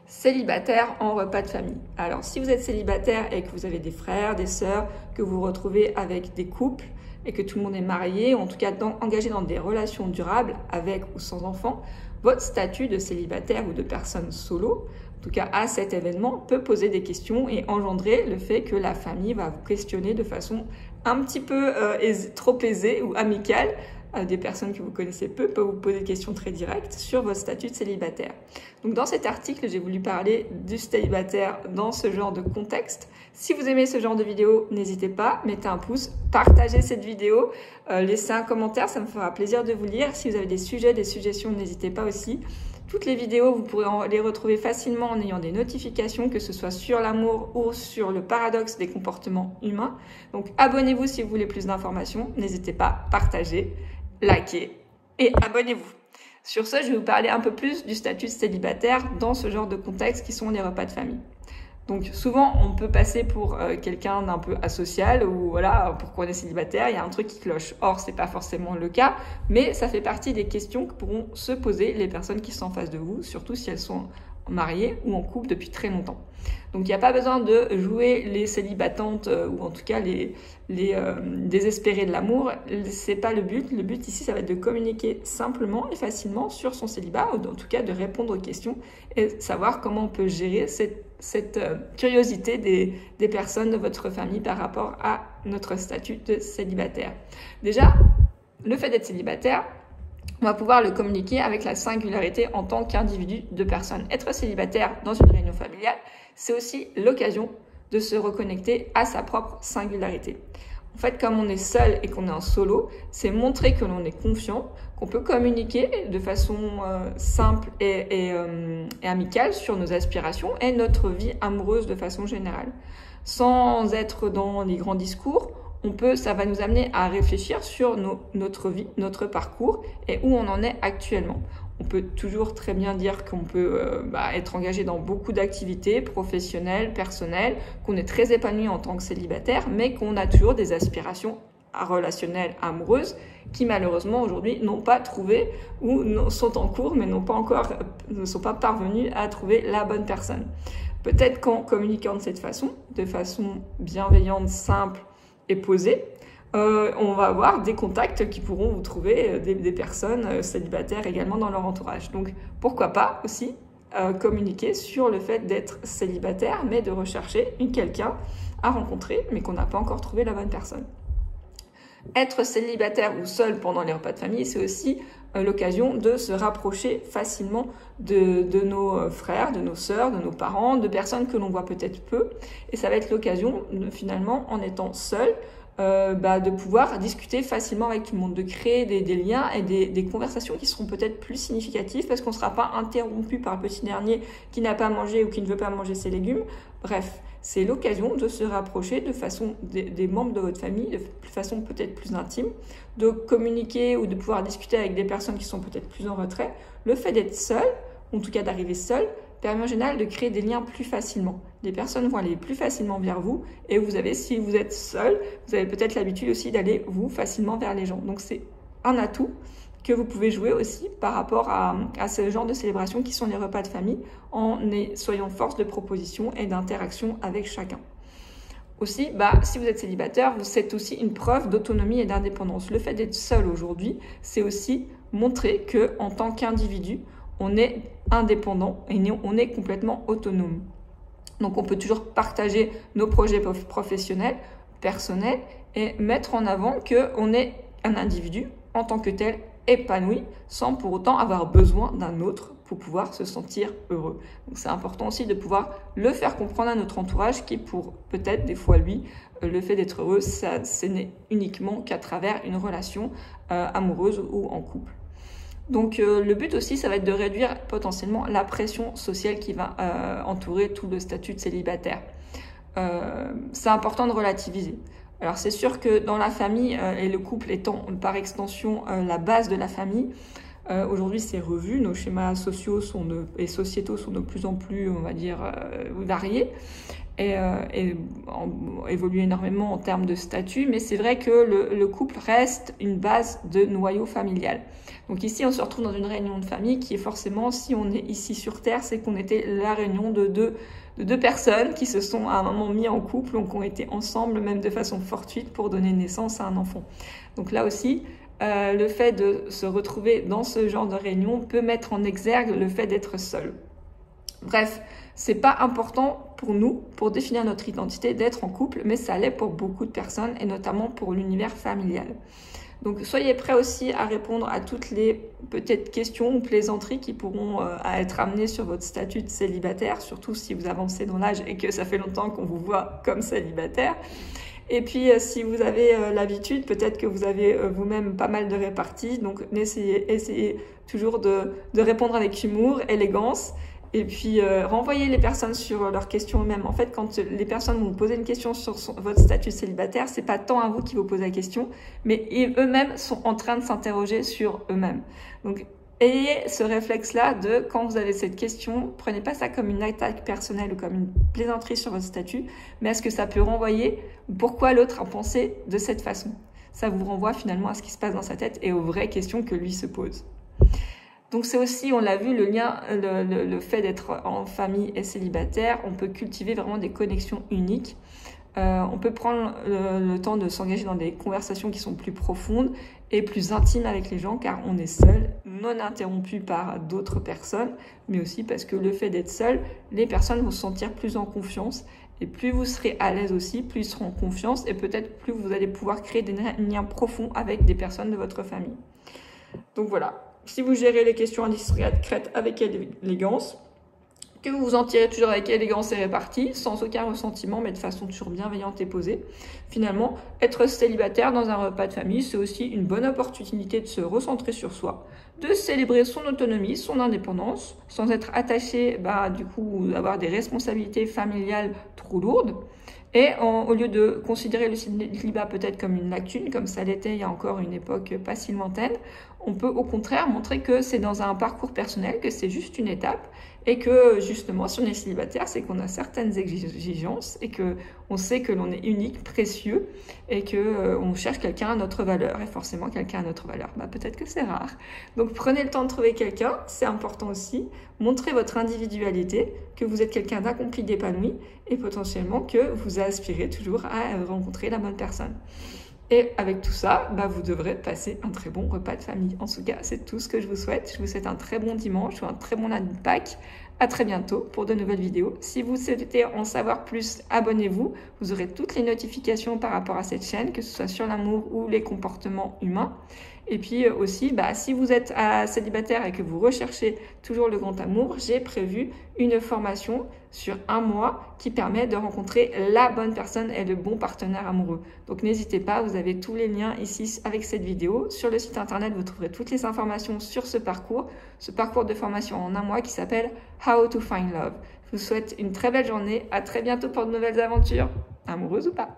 Célibataire en repas de famille. Alors, si vous êtes célibataire et que vous avez des frères, des sœurs, que vous vous retrouvez avec des couples et que tout le monde est marié, ou en tout cas engagé dans des relations durables avec ou sans enfants, votre statut de célibataire ou de personne solo, en tout cas à cet événement, peut poser des questions et engendrer le fait que la famille va vous questionner de façon un petit peu trop aisée ou amicale. Des personnes que vous connaissez peu peuvent vous poser des questions très directes sur votre statut de célibataire. Donc dans cet article, j'ai voulu parler du célibataire dans ce genre de contexte. Si vous aimez ce genre de vidéo, n'hésitez pas, mettez un pouce, partagez cette vidéo, laissez un commentaire, ça me fera plaisir de vous lire. Si vous avez des sujets, des suggestions, n'hésitez pas aussi. Toutes les vidéos, vous pourrez les retrouver facilement en ayant des notifications, que ce soit sur l'amour ou sur le paradoxe des comportements humains. Donc abonnez-vous si vous voulez plus d'informations, n'hésitez pas, partagez, likez et abonnez-vous. Sur ce, je vais vous parler un peu plus du statut de célibataire dans ce genre de contexte qui sont les repas de famille. Donc souvent, on peut passer pour quelqu'un d'un peu asocial ou voilà, pourquoi on est célibataire, il y a un truc qui cloche. Or, c'est pas forcément le cas, mais ça fait partie des questions que pourront se poser les personnes qui sont en face de vous, surtout si elles sont mariées ou en couple depuis très longtemps. Donc il n'y a pas besoin de jouer les célibatantes ou en tout cas les désespérées de l'amour. C'est pas le but. Le but ici, ça va être de communiquer simplement et facilement sur son célibat, ou en tout cas de répondre aux questions et savoir comment on peut gérer cette curiosité des personnes de votre famille par rapport à notre statut de célibataire. Déjà, le fait d'être célibataire, on va pouvoir le communiquer avec la singularité en tant qu'individu de personne. Être célibataire dans une réunion familiale, c'est aussi l'occasion de se reconnecter à sa propre singularité. En fait, comme on est seul et qu'on est en solo, c'est montrer que l'on est confiant, qu'on peut communiquer de façon simple et amicale sur nos aspirations et notre vie amoureuse de façon générale. Sans être dans les grands discours, ça va nous amener à réfléchir sur notre vie, notre parcours et où on en est actuellement. On peut toujours très bien dire qu'on peut être engagé dans beaucoup d'activités professionnelles, personnelles, qu'on est très épanoui en tant que célibataire, mais qu'on a toujours des aspirations relationnelles, amoureuses, qui malheureusement aujourd'hui n'ont pas trouvé ou sont en cours, mais ne sont pas parvenus à trouver la bonne personne. Peut-être qu'en communiquant de cette façon, de façon bienveillante, simple et posée, on va avoir des contacts qui pourront vous trouver des personnes célibataires également dans leur entourage. Donc pourquoi pas aussi communiquer sur le fait d'être célibataire, mais de rechercher quelqu'un à rencontrer, mais qu'on n'a pas encore trouvé la bonne personne. Être célibataire ou seul pendant les repas de famille, c'est aussi l'occasion de se rapprocher facilement de nos frères, de nos sœurs, de nos parents, de personnes que l'on voit peut-être peu. Et ça va être l'occasion, finalement, en étant seul, de pouvoir discuter facilement avec tout le monde, de créer des liens et des conversations qui seront peut-être plus significatives parce qu'on ne sera pas interrompu par le petit dernier qui n'a pas mangé ou qui ne veut pas manger ses légumes. Bref, c'est l'occasion de se rapprocher de façon des membres de votre famille, de façon peut-être plus intime, de communiquer ou de pouvoir discuter avec des personnes qui sont peut-être plus en retrait. Le fait d'être seul, ou en tout cas d'arriver seul, permet en général de créer des liens plus facilement. Des personnes vont aller plus facilement vers vous et si vous êtes seul, vous avez peut-être l'habitude aussi d'aller facilement vers les gens. Donc c'est un atout que vous pouvez jouer aussi par rapport à ce genre de célébration qui sont les repas de famille soyant force de proposition et d'interaction avec chacun. Aussi, si vous êtes célibataire, c'est aussi une preuve d'autonomie et d'indépendance. Le fait d'être seul aujourd'hui, c'est aussi montrer qu'en tant qu'individu, on est indépendant et on est complètement autonome. Donc on peut toujours partager nos projets professionnels, personnels et mettre en avant qu'on est un individu en tant que tel épanoui sans pour autant avoir besoin d'un autre pour pouvoir se sentir heureux. Donc c'est important aussi de pouvoir le faire comprendre à notre entourage qui pour peut-être des fois lui, le fait d'être heureux, ce n'est uniquement qu'à travers une relation amoureuse ou en couple. Donc le but aussi, ça va être de réduire potentiellement la pression sociale qui va entourer tout le statut de célibataire. C'est important de relativiser. Alors c'est sûr que dans la famille et le couple étant par extension la base de la famille, Aujourd'hui, c'est revu, nos schémas sociaux et sociétaux sont de plus en plus, on va dire, variés et évoluent énormément en termes de statut, mais c'est vrai que le couple reste une base de noyau familial. Donc ici, on se retrouve dans une réunion de famille qui est forcément, si on est ici sur Terre, c'est qu'on était la réunion de deux personnes qui se sont à un moment mis en couple, donc ont été ensemble, même de façon fortuite, pour donner naissance à un enfant. Donc là aussi, le fait de se retrouver dans ce genre de réunion peut mettre en exergue le fait d'être seul. Bref, c'est pas important pour nous, pour définir notre identité, d'être en couple, mais ça l'est pour beaucoup de personnes, et notamment pour l'univers familial. Donc soyez prêts aussi à répondre à toutes les peut-être questions ou plaisanteries qui pourront être amenées sur votre statut de célibataire, surtout si vous avancez dans l'âge et que ça fait longtemps qu'on vous voit comme célibataire. Et puis, si vous avez l'habitude, peut-être que vous avez vous-même pas mal de réparties. Donc, essayez toujours de répondre avec humour, élégance. Et puis, renvoyez les personnes sur leurs questions eux-mêmes. En fait, quand les personnes vont vous poser une question sur votre statut célibataire, c'est pas tant à vous qui vous posez la question, mais eux-mêmes sont en train de s'interroger sur eux-mêmes. Donc, ayez ce réflexe-là de, quand vous avez cette question, prenez pas ça comme une attaque personnelle ou comme une plaisanterie sur votre statut, mais à ce que ça peut renvoyer pourquoi l'autre a pensé de cette façon. Ça vous renvoie finalement à ce qui se passe dans sa tête et aux vraies questions que lui se pose. Donc c'est aussi, on l'a vu, le lien, le fait d'être en famille et célibataire, on peut cultiver vraiment des connexions uniques. On peut prendre le temps de s'engager dans des conversations qui sont plus profondes et plus intimes avec les gens, car on est seul, non interrompu par d'autres personnes, mais aussi parce que le fait d'être seul, les personnes vont se sentir plus en confiance, et plus vous serez à l'aise aussi, plus ils seront en confiance, et peut-être plus vous allez pouvoir créer des liens profonds avec des personnes de votre famille. Donc voilà. Si vous gérez les questions indiscrètes avec élégance, que vous vous en tirez toujours avec élégance et répartie, sans aucun ressentiment, mais de façon toujours bienveillante et posée. Finalement, être célibataire dans un repas de famille, c'est aussi une bonne opportunité de se recentrer sur soi, de célébrer son autonomie, son indépendance, sans être attaché, du coup, d'avoir des responsabilités familiales trop lourdes. Et au lieu de considérer le célibat peut-être comme une lacune, comme ça l'était il y a encore une époque pas si lointaine, on peut au contraire montrer que c'est dans un parcours personnel, que c'est juste une étape, et que justement, si on est célibataire, c'est qu'on a certaines exigences, et que on sait que l'on est unique, précieux, et que on cherche quelqu'un à notre valeur, et forcément quelqu'un à notre valeur. Peut-être que c'est rare. Donc prenez le temps de trouver quelqu'un, c'est important aussi. Montrez votre individualité, que vous êtes quelqu'un d'accompli, d'épanoui, et potentiellement que vous aspirez toujours à rencontrer la bonne personne. Et avec tout ça, vous devrez passer un très bon repas de famille. En tout cas, c'est tout ce que je vous souhaite. Je vous souhaite un très bon dimanche ou un très bon lundi de Pâques. À très bientôt pour de nouvelles vidéos. Si vous souhaitez en savoir plus, abonnez-vous. Vous aurez toutes les notifications par rapport à cette chaîne, que ce soit sur l'amour ou les comportements humains. Et puis aussi, si vous êtes célibataire et que vous recherchez toujours le grand amour, j'ai prévu une formation sur 1 mois qui permet de rencontrer la bonne personne et le bon partenaire amoureux. Donc n'hésitez pas, vous avez tous les liens ici avec cette vidéo. Sur le site internet, vous trouverez toutes les informations sur ce parcours de formation en 1 mois qui s'appelle How to Find Love. Je vous souhaite une très belle journée, à très bientôt pour de nouvelles aventures, amoureuses ou pas.